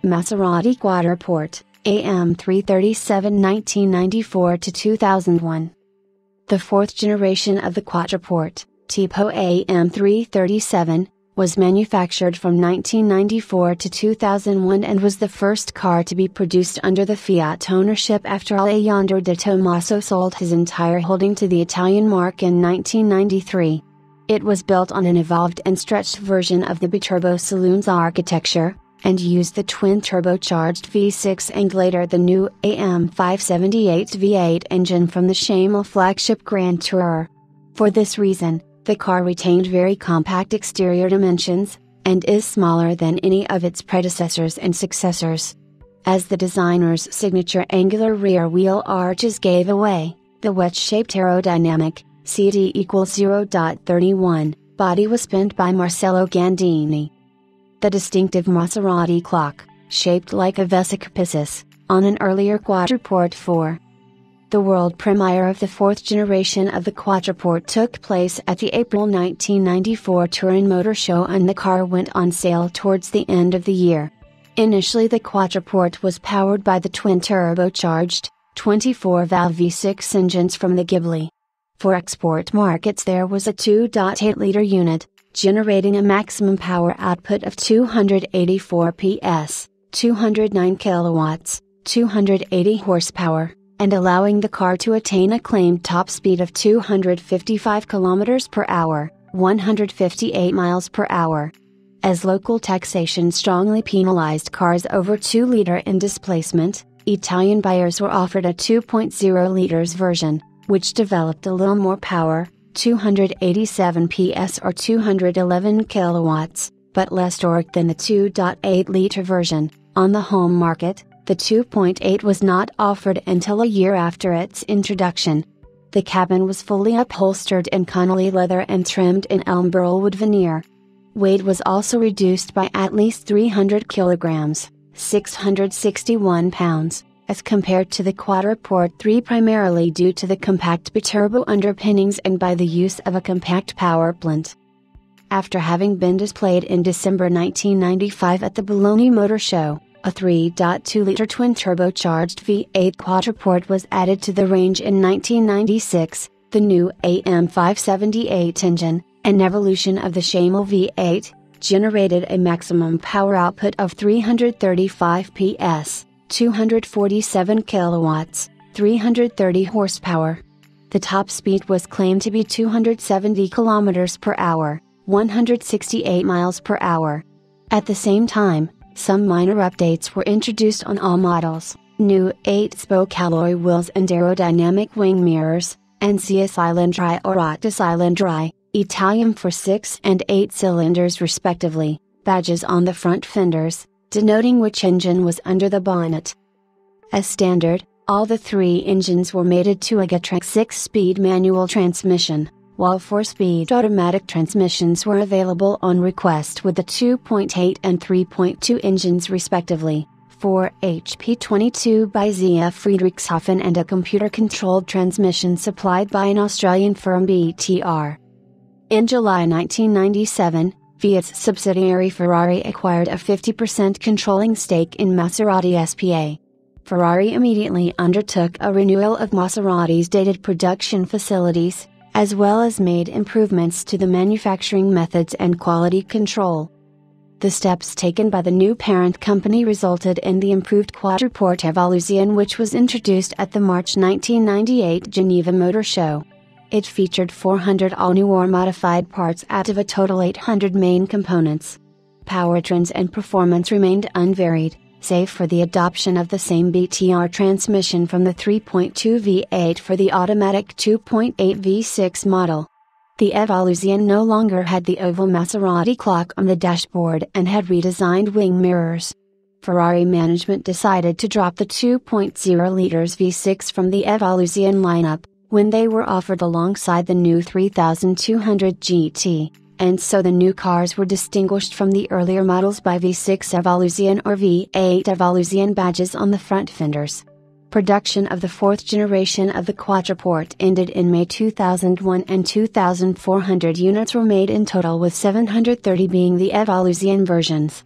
Maserati Quattroporte, AM337 1994 to 2001. The fourth generation of the Quattroporte, Tipo AM337, was manufactured from 1994 to 2001 and was the first car to be produced under the Fiat ownership after Alejandro de Tomaso sold his entire holding to the Italian marque in 1993. It was built on an evolved and stretched version of the biturbo saloon's architecture, and used the twin-turbocharged V6 and later the new AM578 V8 engine from the Schamel flagship Grand Tourer. For this reason, the car retained very compact exterior dimensions, and is smaller than any of its predecessors and successors. As the designer's signature angular rear wheel arches gave away, the wedge-shaped aerodynamic, CD equals 0.31, body was spent by Marcello Gandini. The distinctive Maserati clock, shaped like a Vesica Piscis, on an earlier Quattroporte 4. The world premiere of the fourth generation of the Quattroporte took place at the April 1994 Turin Motor Show, and the car went on sale towards the end of the year. Initially, the Quattroporte was powered by the twin-turbocharged, 24-valve V6 engines from the Ghibli. For export markets there was a 2.8-liter unit, generating a maximum power output of 284 PS, 209 kilowatts, 280 horsepower, and allowing the car to attain a claimed top speed of 255 km per hour, 158 miles per hour. As local taxation strongly penalized cars over 2 liter in displacement, Italian buyers were offered a 2.0 liters version, which developed a little more power, 287 PS or 211 kilowatts, but less torque than the 2.8-liter version. On the home market, the 2.8 was not offered until a year after its introduction. The cabin was fully upholstered in Connelly leather and trimmed in elm burlwood veneer. Weight was also reduced by at least 300 kilograms, 661 pounds, as compared to the Quattroporte 3, primarily due to the compact biturbo underpinnings and by the use of a compact power plant. After having been displayed in December 1995 at the Bologna Motor Show, a 3.2-liter twin-turbocharged V8 Quattroporte was added to the range in 1996, the new AM578 engine, an evolution of the Schamel V8, generated a maximum power output of 335 PS, 247 kilowatts, 330 horsepower. The top speed was claimed to be 270 km per hour, 168 miles per hour. At the same time, some minor updates were introduced on all models: new 8-spoke alloy wheels and aerodynamic wing mirrors, and Sia cylindri or Otta cylindri, Italian for 6 and 8 cylinders respectively, badges on the front fenders, denoting which engine was under the bonnet. As standard, all the 3 engines were mated to a Getrag 6-speed manual transmission, while 4-speed automatic transmissions were available on request with the 2.8 and 3.2 engines respectively, 4 HP 22 by ZF Friedrichshafen and a computer-controlled transmission supplied by an Australian firm BTR. In July 1997, Fiat's subsidiary Ferrari acquired a 50% controlling stake in Maserati SPA. Ferrari immediately undertook a renewal of Maserati's dated production facilities, as well as made improvements to the manufacturing methods and quality control. The steps taken by the new parent company resulted in the improved Quattroporte Evolution, which was introduced at the March 1998 Geneva Motor Show. It featured 400 all-new or modified parts out of a total 800 main components. Powertrains and performance remained unvaried, save for the adoption of the same BTR transmission from the 3.2 V8 for the automatic 2.8 V6 model. The Evolution no longer had the oval Maserati clock on the dashboard and had redesigned wing mirrors. Ferrari management decided to drop the 2.0 liters V6 from the Evolution lineup, when they were offered alongside the new 3200 GT, and so the new cars were distinguished from the earlier models by V6 Evolution or V8 Evolution badges on the front fenders. Production of the fourth generation of the Quattroporte ended in May 2001 and 2,400 units were made in total, with 730 being the Evolution versions.